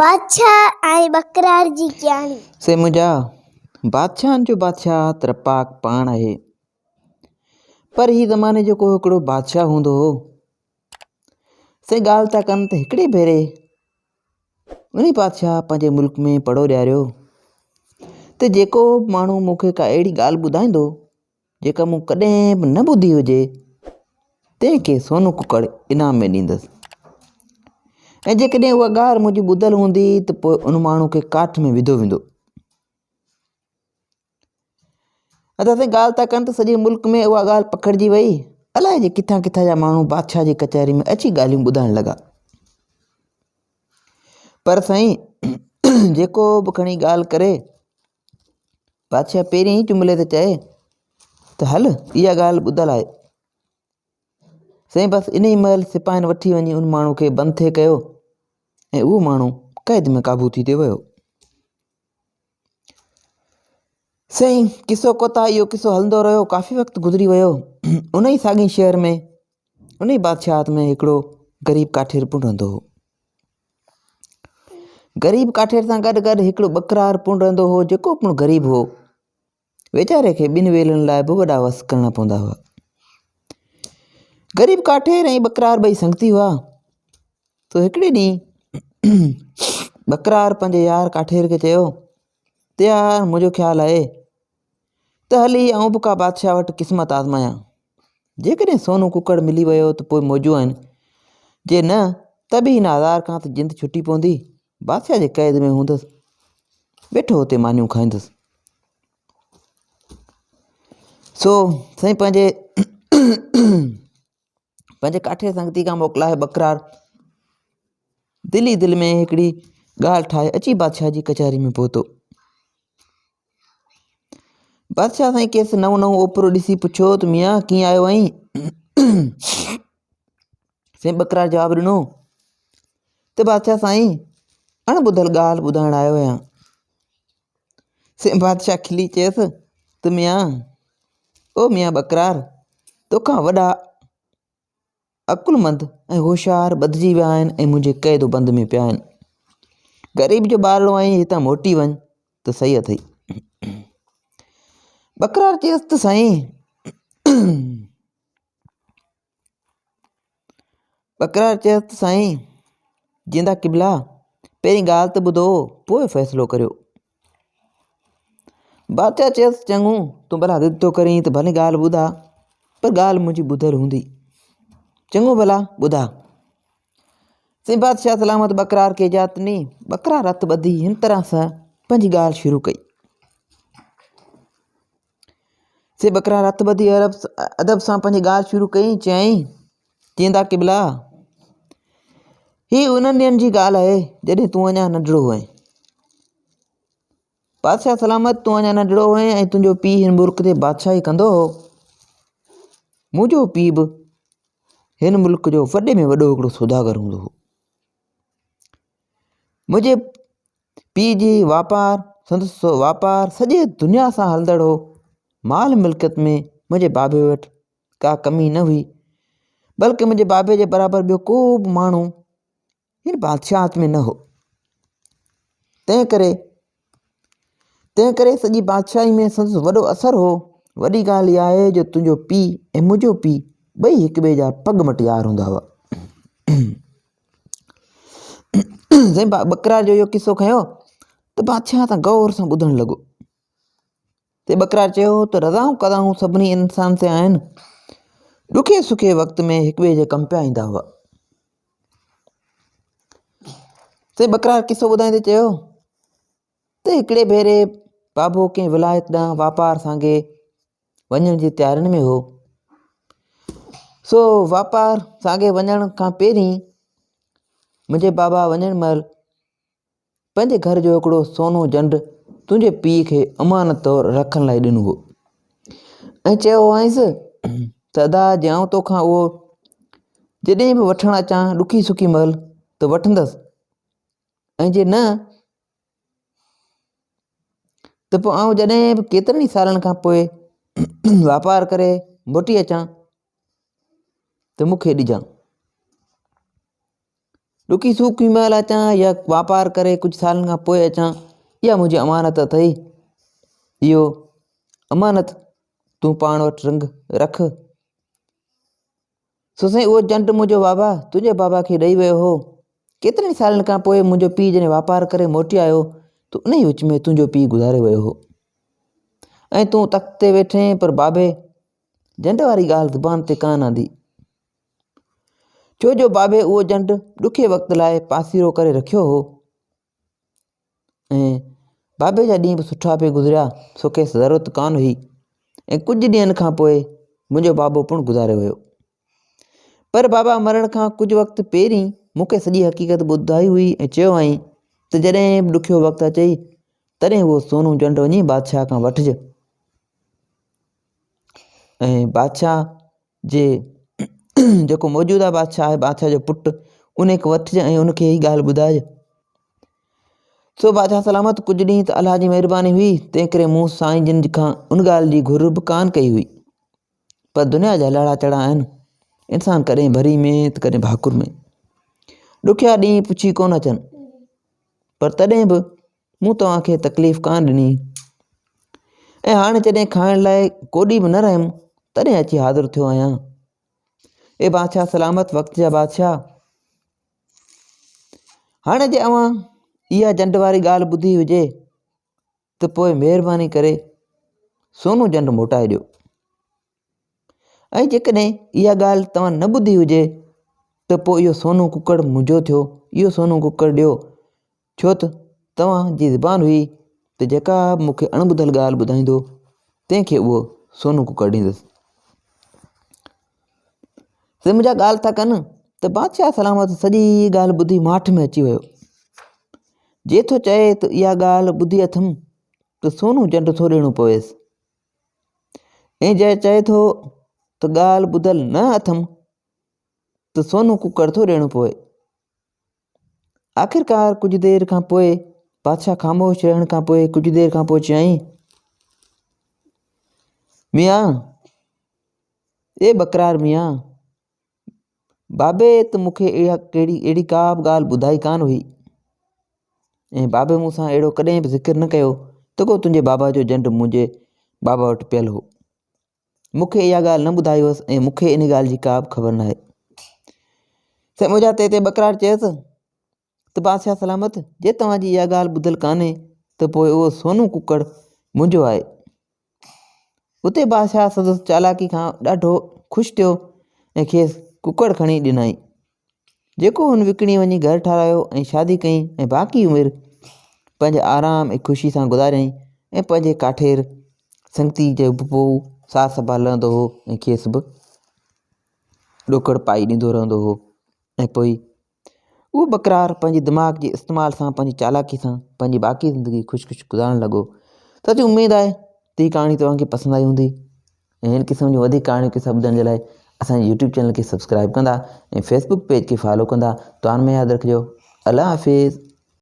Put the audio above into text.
बादशाह ऐं बकरार जी कहाणी। से मुंहिंजा बादशाहनि जो बादशाह त्रपाक पाण आहे। पर ही ज़माने जो को हिकिड़ो बादशाह हूंदो हो। से ॻाल्हि था कनि त हिकिड़े भेरे उन बादशाह पंहिंजे मुल्क में पड़ो ॾियारियो त जेको माण्हू मूंखे का अहिड़ी ॻाल्हि ॿुधाईंदो जेका मूं कॾहिं बि न ॿुधी हुजे तंहिंखे सोनो कुकड़ इनाम में ॾींदुसि। ऐं जेकॾहिं उहा ॻाल्हि मुंहिंजी ॿुधल हूंदी त पोइ उन माण्हू खे काठ में विधो वेंदो। असां ॻाल्हि था कनि त सॼे मुल्क में उहा ॻाल्हि पकड़िजी वई। अलाए जे किथां किथां जा माण्हू बादशाह जी कचहरी में अची ॻाल्हियूं ॿुधाइण लॻा। पर साईं जेको बि खणी ॻाल्हि करे बादशाह पहिरीं ई जुमिले ते चए त हल इहा ॻाल्हि ॿुधल आहे। साईं बसि इन ई महिल सिपाहियुनि वठी वञी उन माण्हू खे बंदि कयो ऐं उहो माण्हू क़ैद में क़ाबू थी वियो। साईं किसो कोता इहो किसो हलंदो रहियो। काफ़ी वक़्तु गुज़री वियो। उन ई साॻी शहर में उन ई बादशाहत में हिकिड़ो ग़रीब काठेर पुंड रहंदो हो। ग़रीब काठेर सां गॾु गॾु हिकिड़ो बकरार पुंड रहंदो हो जेको पिणु ग़रीब हो। वेचारे खे ॿिनि वेलनि लाइ बि वॾा वस करणा पवंदा हुआ। ग़रीब काठेर ऐं बकरार ॿई संगती हुआ। तो हिकिड़े ॾींहुं बकरार पंहिंजे यार काठेर खे चयो त यार मुंहिंजो ख़्यालु आहे त हली आउं बि का बादशाह वटि क़िस्मत आज़मायां। जेकॾहिं सोनो कुकड़ मिली वियो त पोइ मौजूं आहिनि, जे न त बि हिन आज़ार खां त जिंद छुटी पवंदी। बादशाह जे क़ैद में हूंदुसि, वेठो हुते मानियूं खाईंदुसि। सो साईं पंहिंजे काठेर संगती खां मोकिलाए बकरार दिल ई दिलि में हिकिड़ी ॻाल्हि ठाहे अची बादशाह जी कचहरी में पहुतो। बादशाह साईं केसि नओं नओं ओपिरो ॾिसी पुछियो त मियां कीअं आयो आहीं? साईं बकरार जवाबु ॾिनो त बादशाह साईं अणॿुधल ॻाल्हि ॿुधाइणु आयो आहियां। साईं बादशाह खिली चयसि त मियां बकरार तोखां वॾा अकुलमंद ऐं होशियार ॿधिजी विया आहिनि ऐं मुंहिंजे क़ैद बंदि में पिया आहिनि। ग़रीब जो ॿारड़ो आहीं, हितां मोटी वञ त सही अथई। बकरार चयसि त साईं जींदा क़िबला पहिरीं ॻाल्हि त ॿुधो पोइ फ़ैसिलो करियो। बादशाह चयसि चङो तूं भला ज़िद थो करीं त भले ॻाल्हि ॿुधा, पर ॻाल्हि मुंहिंजी ॿुधल हूंदी। चङो भला ॿुधा। साईं बादशाह सलामत बकरार खे इजाज़त ॾिनी। बकरार हथु ॿधी हिन तरह सां पंहिंजी ॻाल्हि शुरू कई। साईं बकरार हथु ॿधी अदब सां पंहिंजी ॻाल्हि शुरू कई। चयईं जींदा क़िबला हीअ उन्हनि ॾींहंनि जी ॻाल्हि आहे जॾहिं तूं अञा नंढड़ो हुएं। बादशाह सलामत तूं अञा नंढड़ो हुएं ऐं तुंहिंजो पीउ हिन मुल्क ते बादशाही कंदो हो। मुंहिंजो पीउ बि हिन मुल्क जो वॾे में वॾो हिकिड़ो सौदागर हूंदो हो। मुंहिंजे पीउ जी संदसि वापार सॼे दुनिया सां हलंदड़ हो। माल मिल्कियत में मुंहिंजे बाबे वटि का कमी न हुई, बल्कि मुंहिंजे बाबे जे बराबरि ॿियो को बि माण्हू हिन बादशाहत में न हो। तंहिं करे सॼी बादशाही में संदसि वॾो असरु हो। वॾी ॻाल्हि इहा आहे जो तुंहिंजो पीउ ऐं मुंहिंजो पीउ ॿई हिक ॿिए जा पग मटियार हूंदा हुआ। साईं बकरार जो इहो किसो खयो त बादशाह त गौर सां ॿुधणु लॻो। ते बकरार चयो त रज़ाऊं कदाऊं सभिनी इंसान से आहिनि। ॾुखे सुखे वक़्त में हिक ॿिए जे कमु पिया ईंदा हुआ। साईं बकरार किसो ॿुधाईंदे चयो त हिकिड़े भेरे बाबो कंहिं विलायत ॾांहुं वापार सांगे वञण जी तयारियुनि में हो। सो वापार सांगे वञण खां पहिरीं मुंहिंजे बाबा वञण महिल पंहिंजे घर जो हिकिड़ो सोनो जंड तुंहिंजे पीउ खे अमानत तौरु रखण लाइ ॾिनो हो ऐं चयो हुअसि त अदा ॼाऊं तोखां उहो जॾहिं बि वठणु अचां ॾुखी सुखी महिल त वठंदसि, ऐं जे न त पोइ आउं जॾहिं बि केतिरनि ई सालनि खां पोइ वापारु करे मोटी अचां त मूंखे ॾिजां। ॾुकी सुकी महिल अचां या वापारु करे कुझु सालनि खां पोइ अचां, इहा मुंहिंजी अमानत अथई। इहो अमानत तूं पाण वटि रख। सो साईं, उहो जंट मुंहिंजो बाबा तुंहिंजे बाबा खे ॾेई वियो हो। केतिरनि सालनि खां पोइ मुंहिंजो पीउ जॾहिं वापारु करे मोटी आयो त उन ई विच में तुंहिंजो पीउ गुज़ारे वियो हो ऐं तूं तख़्त ते वेठे, पर बाबे जंट वारी ॻाल्हि ज़ुबान ते कान आंदी, छो जो बाबे उहो जंट ॾुखे वक़्त लाइ पासीरो करे रखियो हो ऐं बाबे जा ॾींहं बि सुठा पिए गुज़रिया, सो खेसि ज़रूरत कान हुई। ऐं कुझु ॾींहंनि खां पोइ मुंहिंजो बाबो पिणु गुज़ारे वियो। पर बाबा मरण खां कुझु वक़्तु पहिरीं मूंखे सॼी हक़ीक़त ॿुधाई हुई ऐं चयो हुअईं त जॾहिं बि ॾुखियो वक़्तु अचई तॾहिं उहो सोनू जंट वञी बादशाह खां वठिजे ऐं बादशाह जे जेको मौजूदा बादशाह आहे, बादशाह जो पुटु, उन खे वठिजे ऐं उनखे इहा ॻाल्हि ॿुधाइजे। सो बादशाह सलामत कुझु ॾींहं त अलाह जी महिरबानी हुई, तंहिं करे मूं साईं जिन खां उन ॻाल्हि जी घुर बि कान कई हुई। पर दुनिया जा लड़ा चड़ा आहिनि, इंसानु कॾहिं भरी में त कॾहिं भाकुर में। ॾुखिया ॾींहं पुछी कोन अचनि, पर तॾहिं बि मूं तव्हांखे तकलीफ़ कान ॾिनी ऐं हाणे जॾहिं खाइण लाइ कोॾी बि न रहियमि तॾहिं अची हाज़िर थियो आहियां। ए बादशाह सलामत, वक़्त जा बादशाह, हाणे जे अवां इहा जंट वारी ॻाल्हि ॿुधी हुजे त पोइ महिरबानी करे सोनू जंट मोटाए ॾियो, ऐं जेकॾहिं इहा ॻाल्हि तव्हां न ॿुधी हुजे त पोइ इहो सोनू कुकड़ मुंहिंजो थियो। इहो सोनू कुकड़ ॾियो, छो त तव्हांजी ज़बान हुई त जेका मूंखे अणॿुधल ॻाल्हि ॿुधाईंदो तंहिंखे उहो सोनू कुकड़ ॾींदुसि। से मुंहिंजा ॻाल्हि था कनि त बादशाह सलामत सॼी ॻाल्हि ॿुधी माठ में अची वियो। जे थो चए त इहा ॻाल्हि ॿुधी अथमि त सोनू जंट थो ॾियणो पवेसि, ऐं जंहिं चए थो त ॻाल्हि ॿुधल न अथमि त सोनू कुकड़ थो ॾियणो पवे। आख़िरकार कुझु देरि खां पोइ बादशाह ख़ामोश रहण खां पोइ कुझु देरि खां पोइ चयईं, मियां, ए बकरार मियां, बाबे त मूंखे अहिड़ी का बि ॻाल्हि ॿुधाई कान हुई ऐं बाबे मूंसां अहिड़ो कॾहिं बि ज़िक्र न कयो त को तुंहिंजे बाबा जो जंट मुंहिंजे बाबा वटि पियल हो। मूंखे इहा ॻाल्हि न ॿुधाई हुअसि ऐं मूंखे इन ॻाल्हि जी का बि ख़बर न आहे। साईं, मुंहिंजा ते बकरार चयसि त बादशाह सलामत, जे तव्हांजी इहा ॻाल्हि ॿुधल कान्हे त पोइ उहो सोनू कुकड़ मुंहिंजो आहे। उते बादशाह संदसि चालाकी खां ॾाढो ख़ुशि थियो ऐं खेसि कुकड़ खणी ॾिनई, जेको हुन विकिणी वञी घर ठाराहियो ऐं शादी कई ऐं बाक़ी उमिरि पंहिंजे आराम ऐं ख़ुशी सां गुज़ारियईं ऐं पंहिंजे काठेर संगती जे पोइ सार संभाल रहंदो हो ऐं खेसि बि ॾोकड़ पाई ॾींदो रहंदो हो। ऐं पोइ उहो बकरार पंहिंजे दिमाग़ जे इस्तेमाल सां, पंहिंजी चालाकी सां पंहिंजी बाक़ी ज़िंदगी ख़ुशि गुज़ारण लॻो। त उमेदु आहे त हीअ कहाणी तव्हांखे पसंदि आई हूंदी ऐं हिन क़िस्म जूं वधीक कहाणियूं किसा ॿुधण जे लाइ असांजे यूट्यूब चैनल खे सब्सक्राइब कंदा ऐं फेसबुक पेज खे फॉलो कंदा। तव्हां में यादि रखिजो, अल्लाह हाफ़िज़।